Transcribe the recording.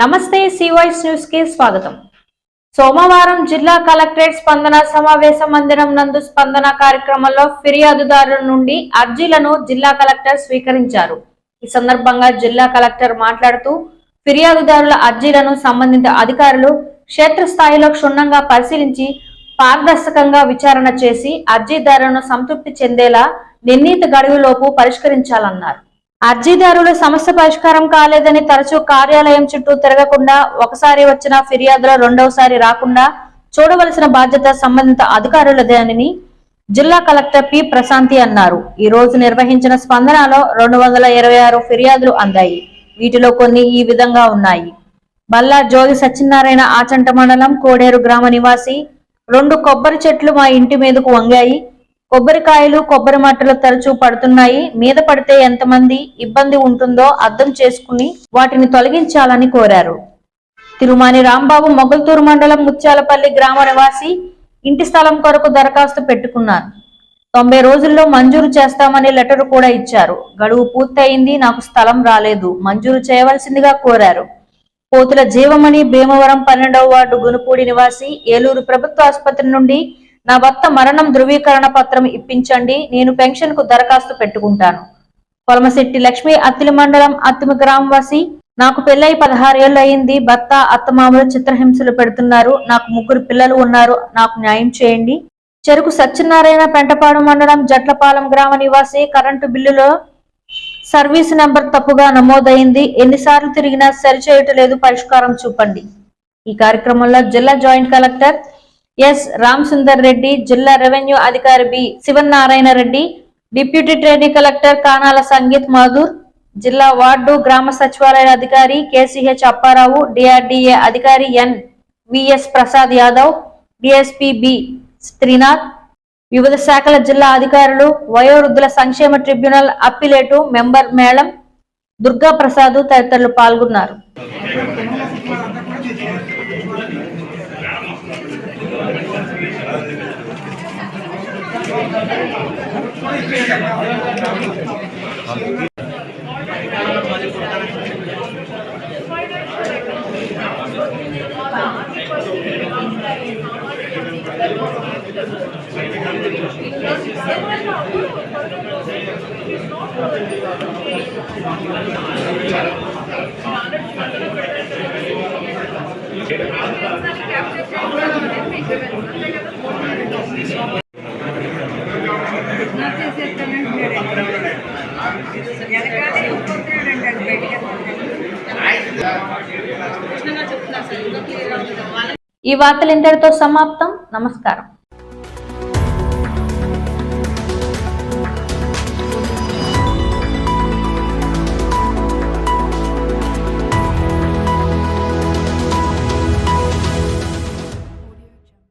నమస్తే సివాయిస్ న్యూస్ కి స్వాగతం। సోమవారం జిల్లా కలెక్టరేట్ స్పందన సమావేశ మందిరం నందు స్పందన కార్యక్రమంలో ఫిర్యాదుదారుల నుండి అర్జీలను జిల్లా కలెక్టర్ స్వీకరించారు। ఈ సందర్భంగా జిల్లా కలెక్టర్ మాట్లాడుతూ ఫిర్యాదుదారుల అర్జీలను సంబంధిత అధికారులు క్షేత్రస్థాయిలో క్షుణ్ణంగా పరిశీలించి పారదర్శకంగా విచారణ చేసి అర్జీదారులను సంతృప్తి చెందేలా నిర్ణీత గడువులోపు పరిష్కరించాలన్నారు। అర్జీదారుల సమస్య పరిష్కారం కాలేదని తరచూ కార్యాలయం చుట్టూ తిరగకుండా ఒకసారి వచ్చిన ఫిర్యాదులో రెండవసారి రాకుండా చూడవలసిన బాధ్యత సంబంధిత అధికారులదేనని జిల్లా కలెక్టర్ పి ప్రశాంతి అన్నారు। ఈ రోజు నిర్వహించిన స్పందనలో 226 ఫిర్యాదులు అందాయి। వీటిలో కొన్ని ఈ విధంగా ఉన్నాయి। బల్లా జోగి సత్యనారాయణ ఆచంట మండలం కోడేరు గ్రామ నివాసి 2 కొబ్బరి చెట్లు మా ఇంటి మీదకు వంగాయి। కొబ్బరికాయలు కొబ్బరి మట్టలు తరచూ పడుతున్నాయి। మీద పడితే ఎంతమంది ఇబ్బంది ఉంటుందో అర్థం చేసుకుని వాటిని తొలగించాలని కోరారు। తిరుమాని రాంబాబు మొగల్తూరు మండలం ముత్యాలపల్లి గ్రామ నివాసి ఇంటి స్థలం కొరకు దరఖాస్తు పెట్టుకున్నారు। 90 రోజుల్లో మంజూరు చేస్తామని లెటర్ కూడా ఇచ్చారు। గడువు పూర్తయింది, నాకు స్థలం రాలేదు, మంజూరు చేయవలసిందిగా కోరారు। పోతుల జీవమణి భీమవరం 12వ వార్డు గునుపూడి నివాసి ఏలూరు ప్రభుత్వ ఆసుపత్రి నుండి నా భర్త మరణం ధృవీకరణ పత్రం ఇప్పించండి, నేను పెన్షన్ కు దరఖాస్తు పెట్టుకుంటాను। పొలమశెట్టి లక్ష్మి అత్తిలి మండలం అత్తిమి గ్రామవాసి నాకు పెళ్లై 16 ఏళ్లు అయింది, భర్త అత్తమామలు చిత్రహింసలు పెడుతున్నారు, నాకు 3 పిల్లలు ఉన్నారు, నాకు న్యాయం చేయండి। చెరుకు సత్యనారాయణ పెంటపాడు మండలం జట్లపాలెం గ్రామ నివాసి కరెంటు బిల్లులో సర్వీస్ నెంబర్ తప్పుగా నమోదైంది, ఎన్నిసార్లు తిరిగినా సరిచేయటలేదు, పరిష్కారం చూపండి। ఈ కార్యక్రమంలో జిల్లా joint collector S Ram Sundar Reddy, జిల్లా రెవెన్యూ అధికారి B Sivanarayana Reddy, deputy training collector Kanala Sangeet Madhur, జిల్లా వార్డు గ్రామ సచివాలయ అధికారి కేసీహెచ్ అప్పారావు, డిఆర్డీఏ అధికారి N VS Prasad Yadav, DSP B Srinath, వివిధ శాఖల జిల్లా అధికారులు, వయోవృద్ధుల సంక్షేమ ట్రిబ్యునల్ అప్పిలేటు మెంబర్ మేళం దుర్గా ప్రసాద్ తదితరులు పాల్గొన్నారు। ఈ వార్తలు ఇంతటితో సమాప్తం। నమస్కారం।